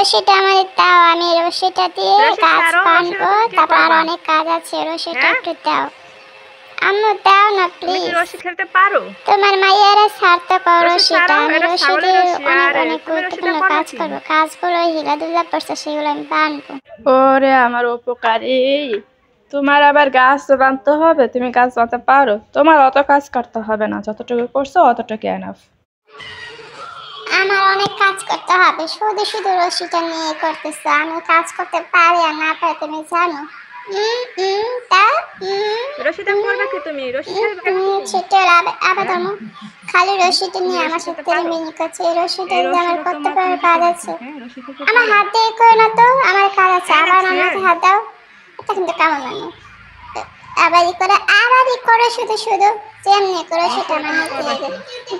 রশিটা আমার দাও, আমি রশিটা দিয়ে গাছ বানবো, তারপর আর অনেক কাজ আছে, রশিটা একটু দাও। আম্মু দাও না প্লিজ। রশি খেলতে পারো? তোমার মাইয়ারা ছাড়তে করো রশিটা, আমি রশি দিয়ে অনেক গুরুত্বপূর্ণ কাজ করবো, কাজগুলো হিলাদুল্লাহ পড়ছে সেগুলো আমি বানবো। ওরে আমার উপকারী, তোমার আবার গাছ বানতে হবে? তুমি গাছ বানতে পারো? তোমার অত কাজ করতে হবে না, যতটুকু করছো অতটুকু এনাফ। আমার অনেক কাজ করতে হবে, শুধু শুধু রশিটা নিয়ে করতেছো। আমি কাজ করতে পারি আর না পারি তুমি জানো। রশিটা করবে কি তুমি? রশি খেলবে কেন? ছোট আবার খালি রশিটা নিয়ে আমার সাথে তেড়েমেড়ি করছে। এই রশিটা দিয়ে আমার কত বড় কাজ আছে। আমার হাত দিয়ে করো না তো, আমার কাজ আছে। আবার আমার হাতে হাত দাও, এটা কিন্তু কেমন মানে? আবারই করো শুধু শুধু। যেমনি করো সেটা আমার নিতে হবে,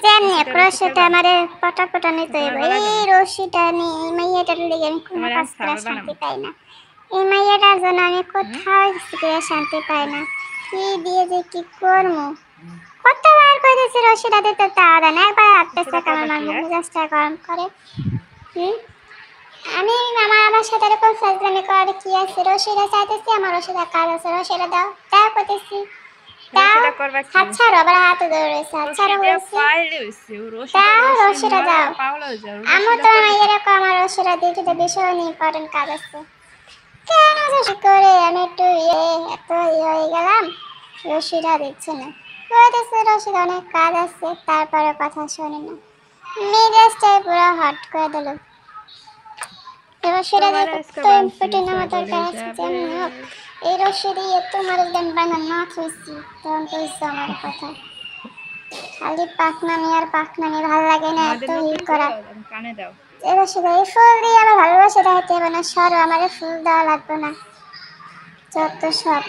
যেমনি করো সেটা আমার পটা নিতে হবে। এই রশিটা নিয়ে এই মাইয়াটার লেগে আমি কোনো কাজ করে শান্তি পাই না। এই মাইয়াটার জন্য আমি কোথাও থেকে শান্তি পাই না। কি দিয়ে যে কি করবো, কতবার কইতেছি রশিটা দিতে, তাও দেন। একবার হাত পেছনে আমার মেজাজটা গরম করে। আমি আমার সাথে এরকম ফাজলামি করার কি আছে? রশিটা চাইতেছি, আমার রশিটা কাজ আছে, রশিটা দাও, দাও করতেছি, দাও। হাত ছাড়ো, আবার হাতে ধরেছে, হাত ছাড়ো বলছি, দাও রশিটা দাও। আমার তো এরকম আমার রশিটা দিয়ে দিতে ভীষণ ইম্পর্টেন্ট কাজ আছে। কেন রশি করে আমি একটু এত হয়ে গেলাম, রশিটা দিচ্ছে না, কইতেছে রশিটা অনেক কাজ আছে, তারপরে কথা শোনে না। মেজাজটাই পুরো হট করে দিল। রশিটা দিয়ে কত ইম্পর্টেন্ট আমার দরকার আছে, যেমন হোক এই রশি দিয়ে তোমার একদম বানানো খুঁজছি, তখন কইছো আমার কথা। খালি পাকনামি আর পাকনামি, ভালো লাগে না এত ই করা। এই রশি দিয়ে এই ফুল দিয়ে আমার ভালোবাসা দেখাতে হবে না, সরো, আমার ফুল দেওয়া লাগবে না, যত সব।